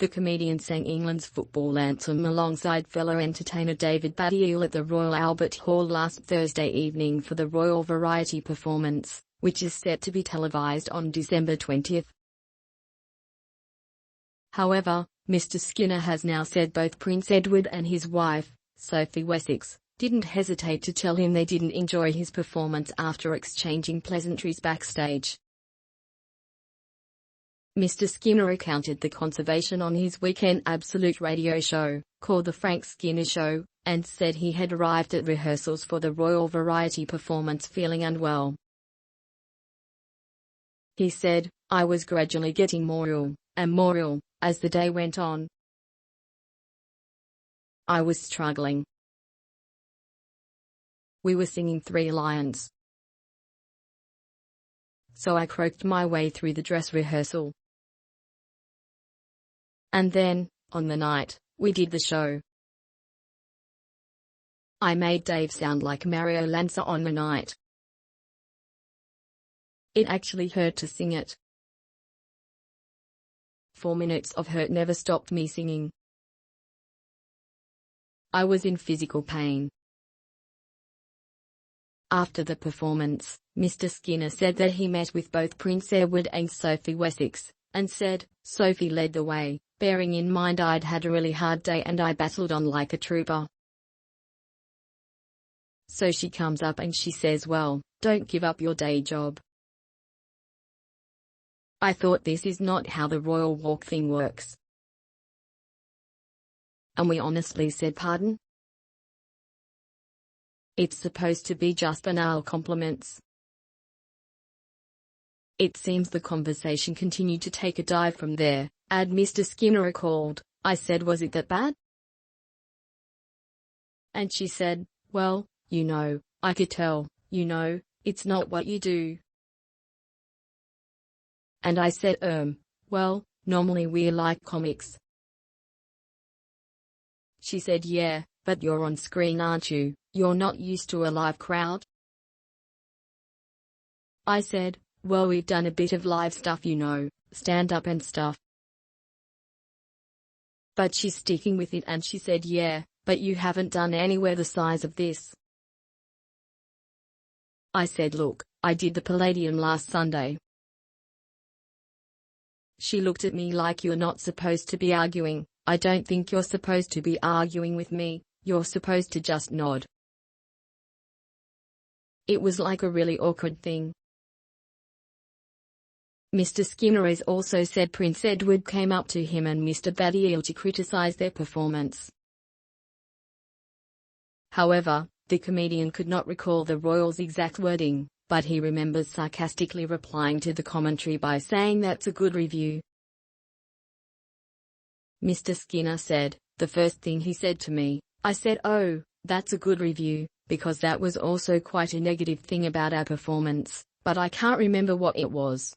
The comedian sang England's football anthem alongside fellow entertainer David Baddiel at the Royal Albert Hall last Thursday evening for the Royal Variety performance, which is set to be televised on December 20. However, Mr. Skinner has now said both Prince Edward and his wife, Sophie Wessex, didn't hesitate to tell him they didn't enjoy his performance after exchanging pleasantries backstage. Mr. Skinner recounted the conversation on his weekend Absolute radio show, called The Frank Skinner Show, and said he had arrived at rehearsals for the Royal Variety performance feeling unwell. He said, "I was gradually getting more ill, and more ill, as the day went on. I was struggling. We were singing Three Lions. So I croaked my way through the dress rehearsal. And then, on the night, we did the show. I made Dave sound like Mario Lanza on the night. It actually hurt to sing it. 4 minutes of hurt never stopped me singing. I was in physical pain." After the performance, Mr. Skinner said that he met with both Prince Edward and Sophie Wessex, and said, "Sophie led the way, bearing in mind I'd had a really hard day and I battled on like a trooper. So she comes up and she says, 'Well, don't give up your day job.' I thought, this is not how the royal walk thing works. And we honestly said, 'Pardon? It's supposed to be just banal compliments.'" It seems the conversation continued to take a dive from there, and Mr. Skinner recalled, "I said, 'Was it that bad?' And she said, 'Well, I could tell, it's not what you do.' And I said, well, normally we like comics.' She said, 'Yeah, but you're on screen, aren't you? You're not used to a live crowd?' I said, 'Well, we've done a bit of live stuff, stand-up and stuff.' But she's sticking with it and she said, 'Yeah, but you haven't done anywhere the size of this.' I said, 'Look, I did the Palladium last Sunday.' She looked at me like, 'You're not supposed to be arguing. I don't think you're supposed to be arguing with me, you're supposed to just nod.' It was like a really awkward thing." Mr. Skinner has also said Prince Edward came up to him and Mr. Baddiel to criticize their performance. However, the comedian could not recall the royals' exact wording, but he remembers sarcastically replying to the commentary by saying, "That's a good review." Mr. Skinner said, "The first thing he said to me, I said, 'Oh, that's a good review,' because that was also quite a negative thing about our performance, but I can't remember what it was."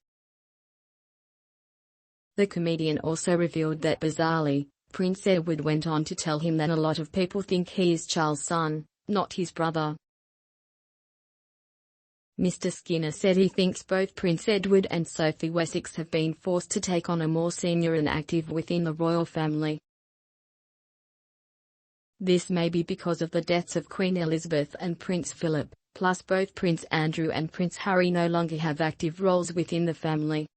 The comedian also revealed that bizarrely, Prince Edward went on to tell him that a lot of people think he is Charles' son, not his brother. Mr. Skinner said he thinks both Prince Edward and Sophie Wessex have been forced to take on a more senior and active within the royal family. This may be because of the deaths of Queen Elizabeth and Prince Philip, plus both Prince Andrew and Prince Harry no longer have active roles within the family.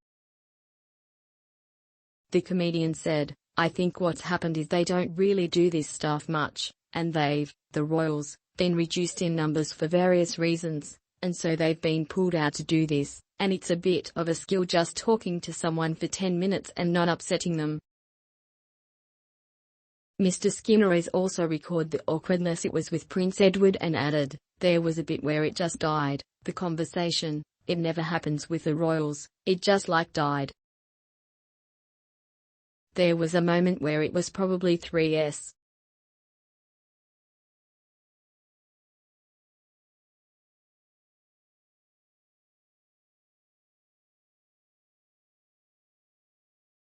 The comedian said, "I think what's happened is they don't really do this stuff much, and the royals, been reduced in numbers for various reasons, and so they've been pulled out to do this, and it's a bit of a skill just talking to someone for 10 minutes and not upsetting them." Mr. Skinner has also recalled the awkwardness it was with Prince Edward and added, "There was a bit where it just died, the conversation. It never happens with the royals, it just died. There was a moment where it was probably 3s.